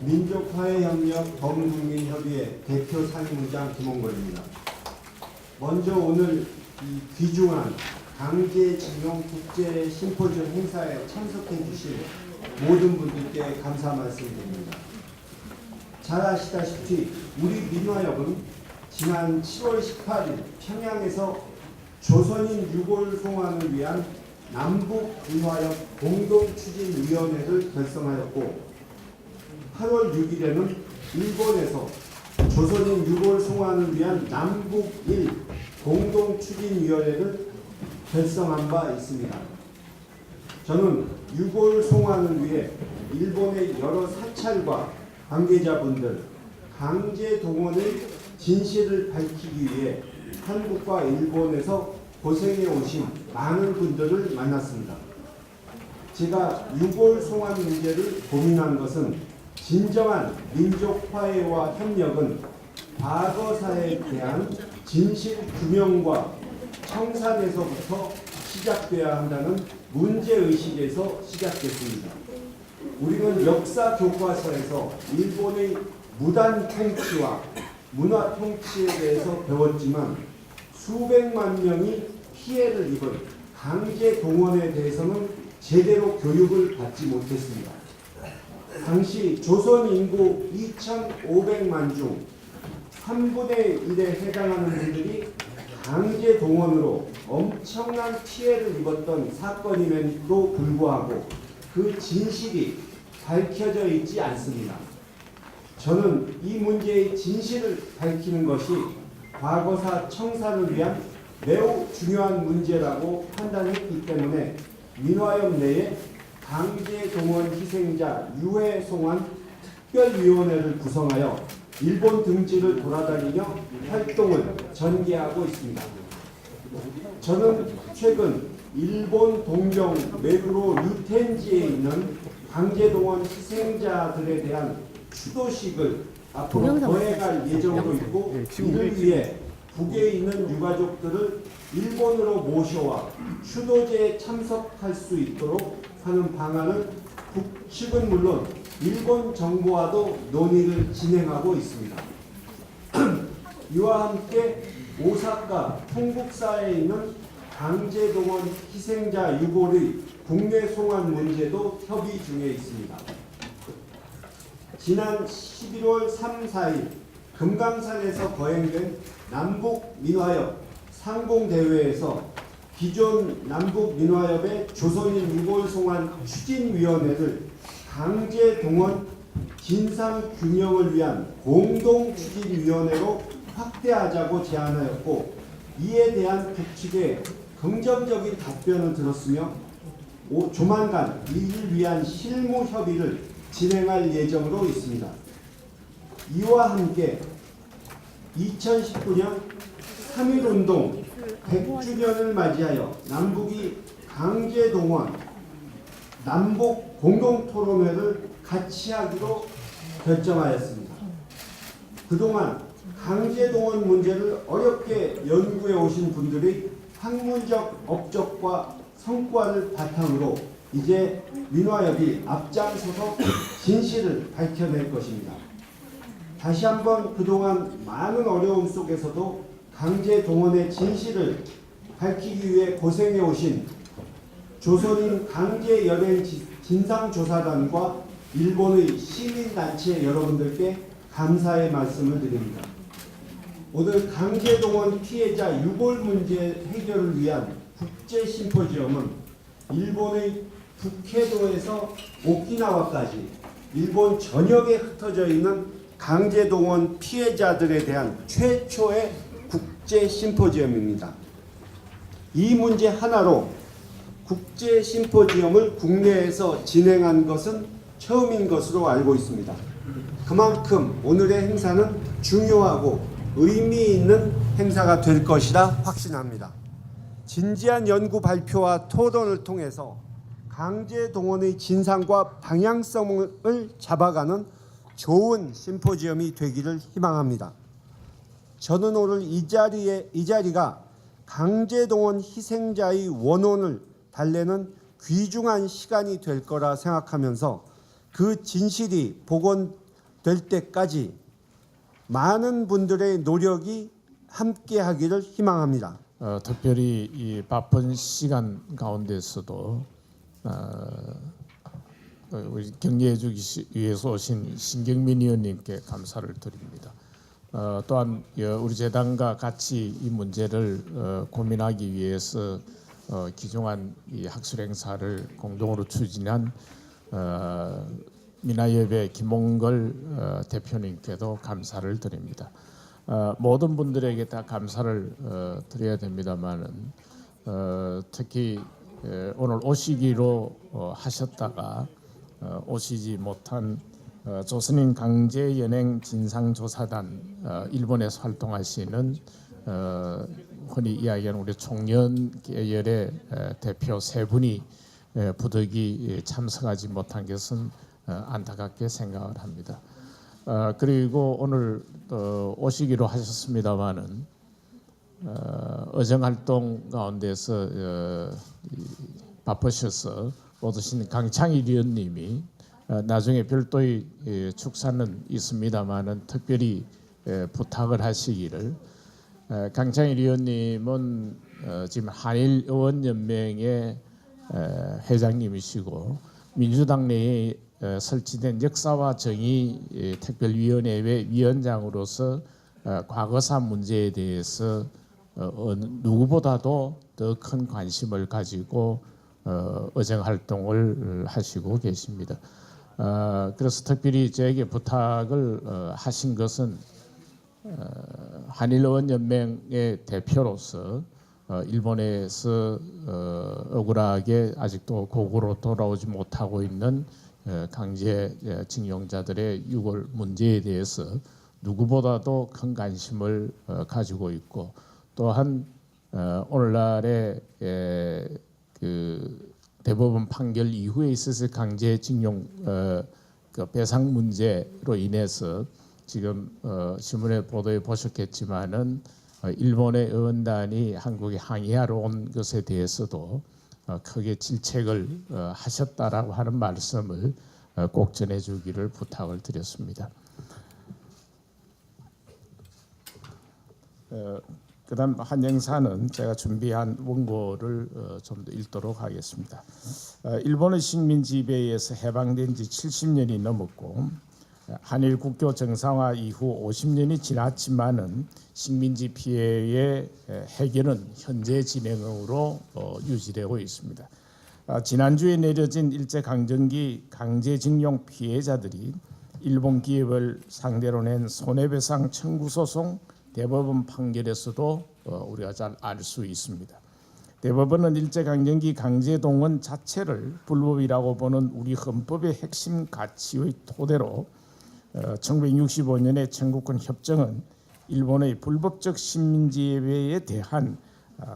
민족화해협력 범국민협의회 대표 상임의장 김홍걸입니다. 먼저 오늘 이 귀중한 강제징용 국제 심포지엄 행사에 참석해 주신 모든 분들께 감사 말씀드립니다. 잘 아시다시피 우리 민화협은 지난 7월 18일 평양에서 조선인 유골 송환을 위한 남북민화협 공동추진위원회를 결성하였고 8월 6일에는 일본에서 조선인 유골 송환을 위한 남북일 공동추진위원회를 결성한 바 있습니다. 저는 유골 송환을 위해 일본의 여러 사찰과 관계자분들, 강제 동원의 진실을 밝히기 위해 한국과 일본에서 고생해 오신 많은 분들을 만났습니다. 제가 유골 송환 문제를 고민한 것은 진정한 민족 화해와 협력은 과거사에 대한 진실 규명과 청산에서부터 시작돼야 한다는 문제의식에서 시작됐습니다. 우리는 역사 교과서에서 일본의 무단 통치와 문화 통치에 대해서 배웠지만 수백만 명이 피해를 입은 강제 동원에 대해서는 제대로 교육을 받지 못했습니다. 당시 조선 인구 2,500만 중 3분의 1에 해당하는 분들이 강제 동원으로 엄청난 피해를 입었던 사건임에도 불구하고 그 진실이 밝혀져 있지 않습니다. 저는 이 문제의 진실을 밝히는 것이 과거사 청산을 위한 매우 중요한 문제라고 판단했기 때문에 민화협 내에 강제 동원 희생자 유해 송환 특별위원회를 구성하여 일본 등지를 돌아다니며 활동을 전개하고 있습니다. 저는 최근 일본 동경 메구로 류텐지에 있는 강제 동원 희생자들에 대한 추도식을 앞으로 거행할 예정으로 있고 이를 위해 북에 있는 유가족들을 일본으로 모셔와 추도제에 참석할 수 있도록 하는 방안을 북측은 물론 일본 정부와도 논의를 진행하고 있습니다. 이와 함께 오사카 통북사에 있는 강제동원 희생자 유골의 국내 송환 문제도 협의 중에 있습니다. 지난 11월 3, 4일 금강산에서 거행된 남북민화협 상봉대회에서 기존 남북민화협의 조선인 유골 송환 추진위원회를 강제동원 진상규명을 위한 공동추진위원회로 확대하자고 제안하였고 이에 대한 북측의 긍정적인 답변을 들었으며 조만간 이를 위한 실무 협의를 진행할 예정으로 있습니다. 이와 함께 2019년 3.1운동 100주년을 맞이하여 남북이 강제동원 남북 공동토론회를 같이 하기로 결정하였습니다. 그동안 강제동원 문제를 어렵게 연구해 오신 분들의 학문적 업적과 성과를 바탕으로 이제 민화협이 앞장서서 진실을 밝혀낼 것입니다. 다시 한번 그동안 많은 어려움 속에서도 강제동원의 진실을 밝히기 위해 고생해 오신 조선인 강제연행 진상조사단과 일본의 시민단체 여러분들께 감사의 말씀을 드립니다. 오늘 강제동원 피해자 유골 문제 해결을 위한 국제심포지엄은 일본의 북해도에서 오키나와까지 일본 전역에 흩어져 있는 강제동원 피해자들에 대한 최초의 국제심포지엄입니다. 이 문제 하나로 국제심포지엄을 국내에서 진행한 것은 처음인 것으로 알고 있습니다. 그만큼 오늘의 행사는 중요하고 의미 있는 행사가 될 것이라 확신합니다. 진지한 연구 발표와 토론을 통해서 강제동원의 진상과 방향성을 잡아가는 좋은 심포지엄이 되기를 희망합니다. 저는 오늘 이 자리가 강제동원 희생자의 원혼을 달래는 귀중한 시간이 될 거라 생각하면서 그 진실이 복원될 때까지 많은 분들의 노력이 함께하기를 희망합니다. 특별히 이 바쁜 시간 가운데서도 우리 격려해주기 위해서 오신 신경민 의원님께 감사를 드립니다. 또한 우리 재단과 같이 이 문제를 고민하기 위해서 기중한 이 학술 행사를 공동으로 추진한 민화협의 김홍걸 대표님께도 감사를 드립니다. 모든 분들에게 다 감사를 드려야 됩니다만은 특히 오늘 오시기로 하셨다가 오시지 못한 조선인 강제연행 진상조사단 일본에서 활동하시는 흔히 이야기하는 우리 총련 계열의 대표 세 분이 부득이 참석하지 못한 것은 안타깝게 생각을 합니다. 그리고 오늘 오시기로 하셨습니다마는 의정활동 가운데서 바쁘셔서 못 오신 강창일 의원님이 나중에 별도의 축사는 있습니다마는 특별히 부탁을 하시기를. 강창일 의원님은 지금 한일의원연맹의 회장님이시고 민주당 내에 설치된 역사와 정의 특별위원회의 위원장으로서 과거사 문제에 대해서 누구보다도 더 큰 관심을 가지고 의정활동을 하시고 계십니다. 그래서 특별히 저에게 부탁을 하신 것은 한일의원연맹의 대표로서 일본에서 억울하게 아직도 고국으로 돌아오지 못하고 있는 강제징용자들의 유골 문제에 대해서 누구보다도 큰 관심을 가지고 있고, 또한 오늘날의 그 대법원 판결 이후에 있어서 강제징용 그 배상 문제로 인해서 지금 신문에 보도해 보셨겠지만은 일본의 의원단이 한국에 항의하러 온 것에 대해서도 크게 질책을 하셨다라고 하는 말씀을 꼭 전해주기를 부탁을 드렸습니다. 그다음 한영사는 제가 준비한 원고를 좀 더 읽도록 하겠습니다. 일본의 식민 지배에서 해방된 지 70년이 넘었고 한일 국교 정상화 이후 50년이 지났지만은 식민지 피해의 해결은 현재 진행으로 유지되고 있습니다. 지난주에 내려진 일제강점기 강제징용 피해자들이 일본 기업을 상대로 낸 손해배상 청구 소송 대법원 판결에서도 우리가 잘 알 수 있습니다. 대법원은 일제강점기 강제동원 자체를 불법이라고 보는 우리 헌법의 핵심 가치의 토대로 1965년의 청구권 협정은 일본의 불법적 식민지배에 대한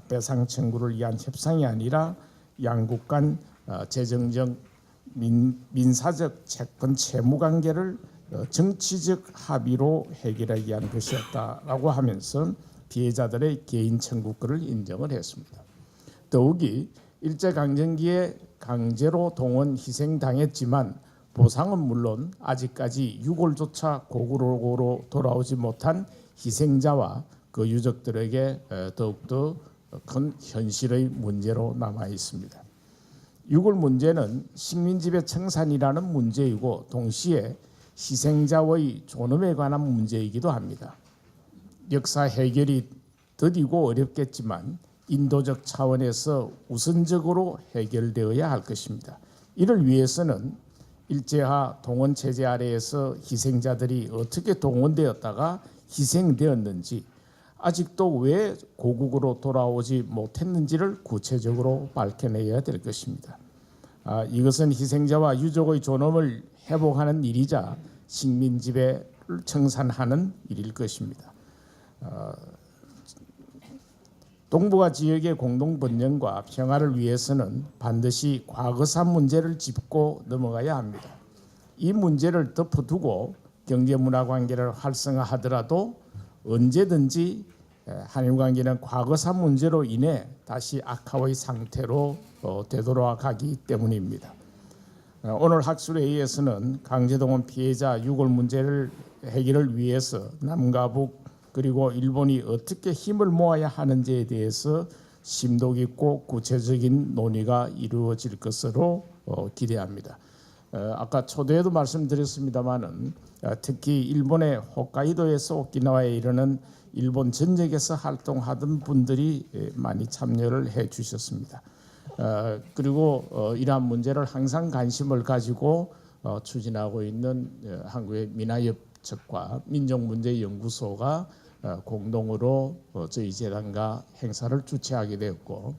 배상 청구를 위한 협상이 아니라 양국 간 재정적 민사적 채권 채무 관계를 정치적 합의로 해결하기 위한 것이었다라고 하면서 피해자들의 개인 청구권을 인정을 했습니다. 더욱이 일제강점기에 강제로 동원 희생당했지만 보상은 물론 아직까지 유골조차 고국으로 돌아오지 못한 희생자와 그 유족들에게 더욱더 큰 현실의 문제로 남아 있습니다. 유골 문제는 식민지배 청산이라는 문제이고 동시에 희생자의 존엄에 관한 문제이기도 합니다. 역사 해결이 더디고 어렵겠지만 인도적 차원에서 우선적으로 해결되어야 할 것입니다. 이를 위해서는 일제하 동원 체제 아래에서 희생자들이 어떻게 동원되었다가 희생되었는지, 아직도 왜 고국으로 돌아오지 못했는지를 구체적으로 밝혀내야 될 것입니다. 이것은 희생자와 유족의 존엄을 회복하는 일이자 식민지배를 청산하는 일일 것입니다. 동북아 지역의 공동 번영과 평화를 위해서는 반드시 과거사 문제를 짚고 넘어가야 합니다. 이 문제를 덮어두고 경제문화 관계를 활성화하더라도 언제든지 한일 관계는 과거사 문제로 인해 다시 악화의 상태로 되돌아가기 때문입니다. 오늘 학술회의에서는 강제동원 피해자 유골 문제를 해결을 위해서 남과 북 그리고 일본이 어떻게 힘을 모아야 하는지에 대해서 심도 깊고 구체적인 논의가 이루어질 것으로 기대합니다. 아까 초대에도 말씀드렸습니다마는 특히 일본의 홋카이도에서 오키나와에 이르는 일본 전역에서 활동하던 분들이 많이 참여를 해 주셨습니다. 그리고 이러한 문제를 항상 관심을 가지고 추진하고 있는 한국의 민화협력과 민족문제연구소가 공동으로 저희 재단과 행사를 주최하게 되었고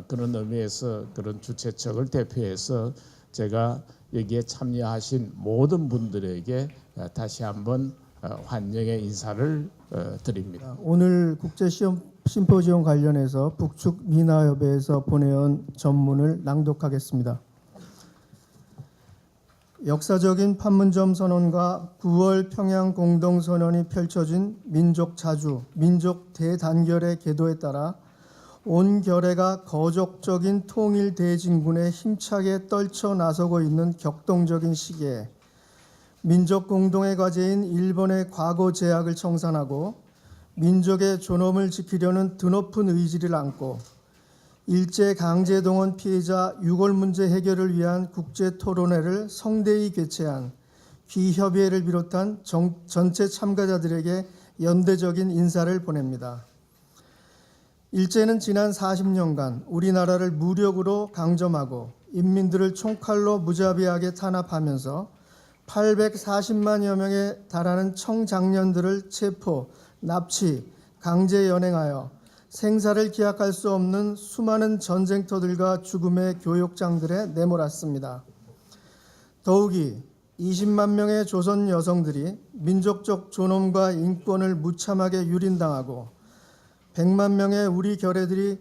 그런 의미에서 그런 주최측을 대표해서 제가 여기에 참여하신 모든 분들에게 다시 한번 환영의 인사를 드립니다. 오늘 국제심포지엄 관련해서 북측 민화협회에서 보내온 전문을 낭독하겠습니다. 역사적인 판문점 선언과 9월 평양 공동선언이 펼쳐진 민족 자주, 민족 대단결의 계도에 따라 온 결의가 거족적인 통일 대진군에 힘차게 떨쳐 나서고 있는 격동적인 시기에 민족 공동의 과제인 일본의 과거 제약을 청산하고 민족의 존엄을 지키려는 드높은 의지를 안고 일제 강제동원 피해자 유골 문제 해결을 위한 국제 토론회를 성대히 개최한 귀협의회를 비롯한 전체 참가자들에게 연대적인 인사를 보냅니다. 일제는 지난 40년간 우리나라를 무력으로 강점하고 인민들을 총칼로 무자비하게 탄압하면서 840만여 명에 달하는 청장년들을 체포, 납치, 강제 연행하여 생사를 기약할 수 없는 수많은 전쟁터들과 죽음의 교육장들에 내몰았습니다. 더욱이 20만 명의 조선 여성들이 민족적 존엄과 인권을 무참하게 유린당하고 100만 명의 우리 결애들이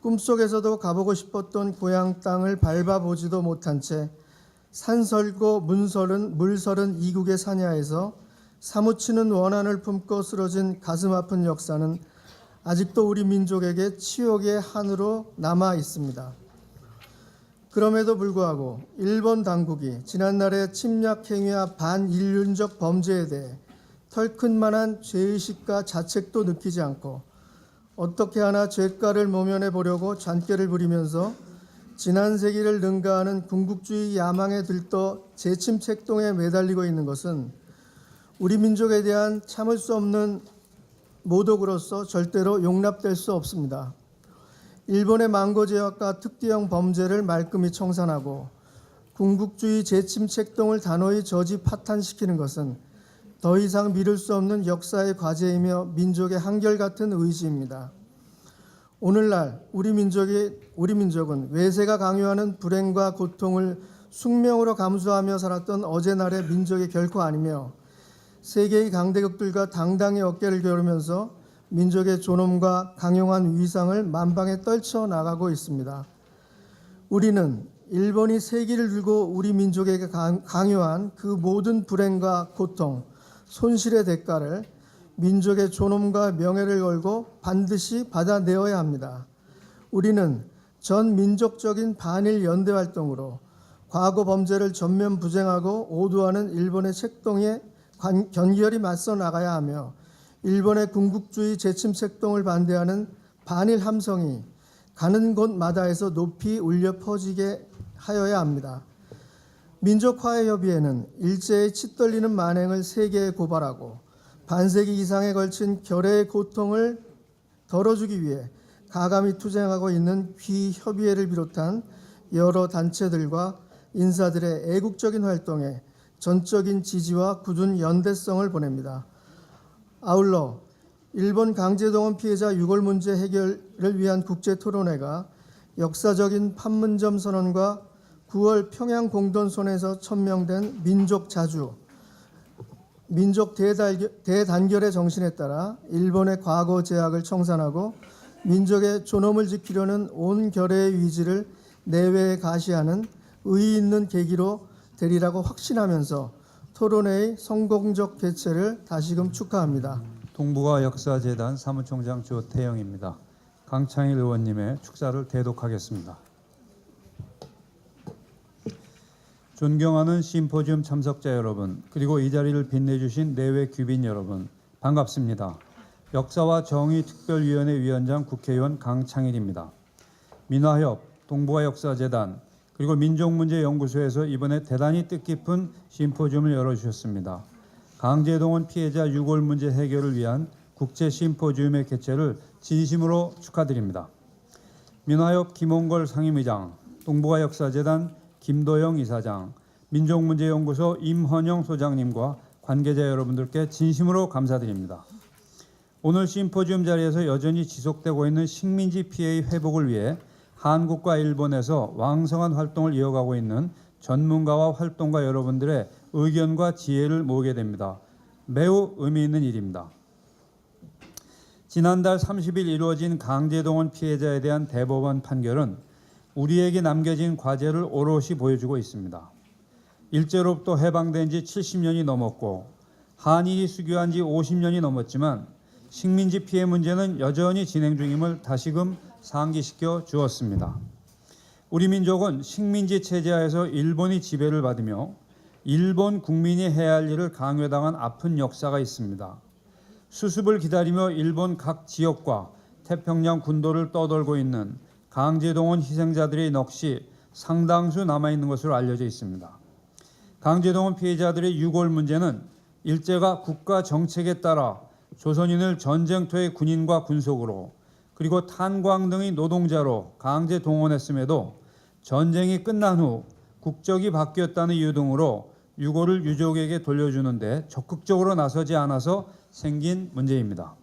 꿈속에서도 가보고 싶었던 고향 땅을 밟아보지도 못한 채 산설고 물설은 이국의 사냐에서 사무치는 원한을 품고 쓰러진 가슴 아픈 역사는 아직도 우리 민족에게 치욕의 한으로 남아 있습니다. 그럼에도 불구하고 일본 당국이 지난날의 침략 행위와 반인륜적 범죄에 대해 털큰만한 죄의식과 자책도 느끼지 않고 어떻게 하나 죄가를 모면해 보려고 잔꾀를 부리면서 지난 세기를 능가하는 군국주의 야망에 들떠 재침책동에 매달리고 있는 것은 우리 민족에 대한 참을 수 없는 모독으로서 절대로 용납될 수 없습니다. 일본의 망고제약과 특대형 범죄를 말끔히 청산하고 군국주의 재침책동을 단호히 저지 파탄시키는 것은 더 이상 미룰 수 없는 역사의 과제이며 민족의 한결같은 의지입니다. 오늘날 우리 민족은 외세가 강요하는 불행과 고통을 숙명으로 감수하며 살았던 어제날의 민족이 결코 아니며 세계의 강대국들과 당당히 어깨를 겨루면서 민족의 존엄과 강용한 위상을 만방에 떨쳐나가고 있습니다. 우리는 일본이 세기를 들고 우리 민족에게 강요한 그 모든 불행과 고통, 손실의 대가를 민족의 존엄과 명예를 걸고 반드시 받아내어야 합니다. 우리는 전 민족적인 반일 연대 활동으로 과거 범죄를 전면 부정하고 오도하는 일본의 책동에 견결히 맞서 나가야 하며 일본의 군국주의 재침책동을 반대하는 반일 함성이 가는 곳마다에서 높이 울려 퍼지게 하여야 합니다. 민족화해협의회는 일제의 치떨리는 만행을 세계에 고발하고 반세기 이상에 걸친 결의의 고통을 덜어주기 위해 가감히 투쟁하고 있는 귀협의회를 비롯한 여러 단체들과 인사들의 애국적인 활동에 전적인 지지와 굳은 연대성을 보냅니다. 아울러 일본 강제동원 피해자 유골 문제 해결을 위한 국제토론회가 역사적인 판문점 선언과 9월 평양 공동선언에서 천명된 민족 자주, 민족 대단결의 정신에 따라 일본의 과거 제약을 청산하고 민족의 존엄을 지키려는 온 결의의 위지를 내외에 가시하는 의의 있는 계기로 되리라고 확신하면서 토론회의 성공적 개최를 다시금 축하합니다. 동북아 역사재단 사무총장 조태영입니다. 강창일 의원님의 축사를 대독하겠습니다. 존경하는 심포지움 참석자 여러분, 그리고 이 자리를 빛내주신 내외 귀빈 여러분, 반갑습니다. 역사와 정의 특별위원회 위원장 국회의원 강창일입니다. 민화협, 동북아 역사재단, 그리고 민족문제연구소에서 이번에 대단히 뜻깊은 심포지움을 열어주셨습니다. 강제동원 피해자 유골 문제 해결을 위한 국제 심포지움의 개최를 진심으로 축하드립니다. 민화협 김홍걸 상임의장, 동북아 역사재단 김도영 이사장, 민족문제연구소 임헌영 소장님과 관계자 여러분들께 진심으로 감사드립니다. 오늘 심포지움 자리에서 여전히 지속되고 있는 식민지 피해의 회복을 위해 한국과 일본에서 왕성한 활동을 이어가고 있는 전문가와 활동가 여러분들의 의견과 지혜를 모으게 됩니다. 매우 의미 있는 일입니다. 지난달 30일 이루어진 강제동원 피해자에 대한 대법원 판결은 우리에게 남겨진 과제를 오롯이 보여주고 있습니다. 일제로부터 해방된 지 70년이 넘었고 한일이 수교한 지 50년이 넘었지만 식민지 피해 문제는 여전히 진행 중임을 다시금 상기시켜 주었습니다. 우리 민족은 식민지 체제하에서 일본이 지배를 받으며 일본 국민이 해야 할 일을 강요당한 아픈 역사가 있습니다. 수습을 기다리며 일본 각 지역과 태평양 군도를 떠돌고 있는 강제동원 희생자들의 넋이 상당수 남아있는 것으로 알려져 있습니다. 강제동원 피해자들의 유골 문제는 일제가 국가 정책에 따라 조선인을 전쟁터의 군인과 군속으로 그리고 탄광 등의 노동자로 강제 동원했음에도 전쟁이 끝난 후 국적이 바뀌었다는 이유 등으로 유골을 유족에게 돌려주는데 적극적으로 나서지 않아서 생긴 문제입니다.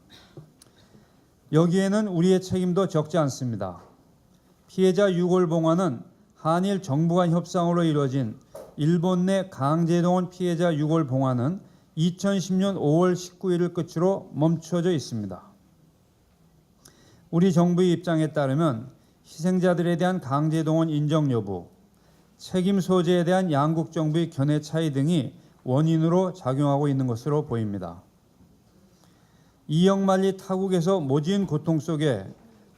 여기에는 우리의 책임도 적지 않습니다. 피해자 유골 봉화는 한일 정부 간 협상으로 이루어진 일본 내 강제동원 피해자 유골 봉화는 2010년 5월 19일을 끝으로 멈춰져 있습니다. 우리 정부의 입장에 따르면 희생자들에 대한 강제동원 인정 여부, 책임 소재에 대한 양국 정부의 견해 차이 등이 원인으로 작용하고 있는 것으로 보입니다. 이영만리 타국에서 모진 고통 속에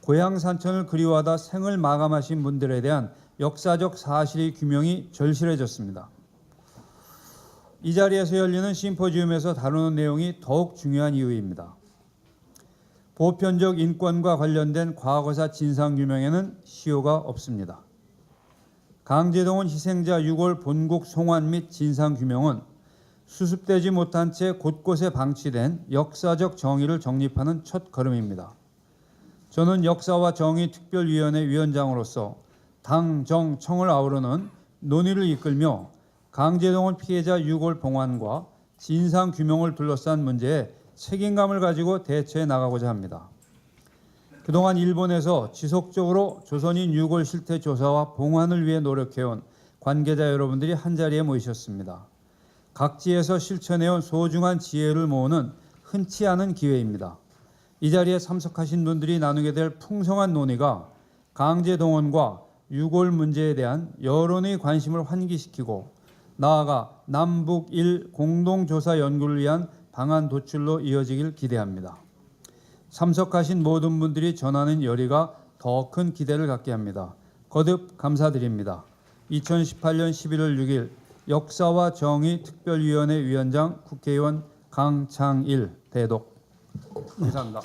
고향 산천을 그리워하다 생을 마감하신 분들에 대한 역사적 사실의 규명이 절실해졌습니다. 이 자리에서 열리는 심포지움에서 다루는 내용이 더욱 중요한 이유입니다. 보편적 인권과 관련된 과거사 진상규명에는 시효가 없습니다. 강제동원 희생자 유골 본국 송환 및 진상규명은 수습되지 못한 채 곳곳에 방치된 역사적 정의를 정립하는 첫 걸음입니다. 저는 역사와 정의 특별위원회 위원장으로서 당, 정, 청을 아우르는 논의를 이끌며 강제동원 피해자 유골 봉환과 진상규명을 둘러싼 문제에 책임감을 가지고 대처해 나가고자 합니다. 그동안 일본에서 지속적으로 조선인 유골 실태 조사와 봉환을 위해 노력해온 관계자 여러분들이 한자리에 모이셨습니다. 각지에서 실천해온 소중한 지혜를 모으는 흔치 않은 기회입니다. 이 자리에 참석하신 분들이 나누게 될 풍성한 논의가 강제동원과 유골 문제에 대한 여론의 관심을 환기시키고 나아가 남북일 공동조사 연구를 위한 방안 도출로 이어지길 기대합니다. 참석하신 모든 분들이 전하는 열의가 더 큰 기대를 갖게 합니다. 거듭 감사드립니다. 2018년 11월 6일 역사와 정의 특별위원회 위원장 국회의원 강창일 대독. 감사합니다.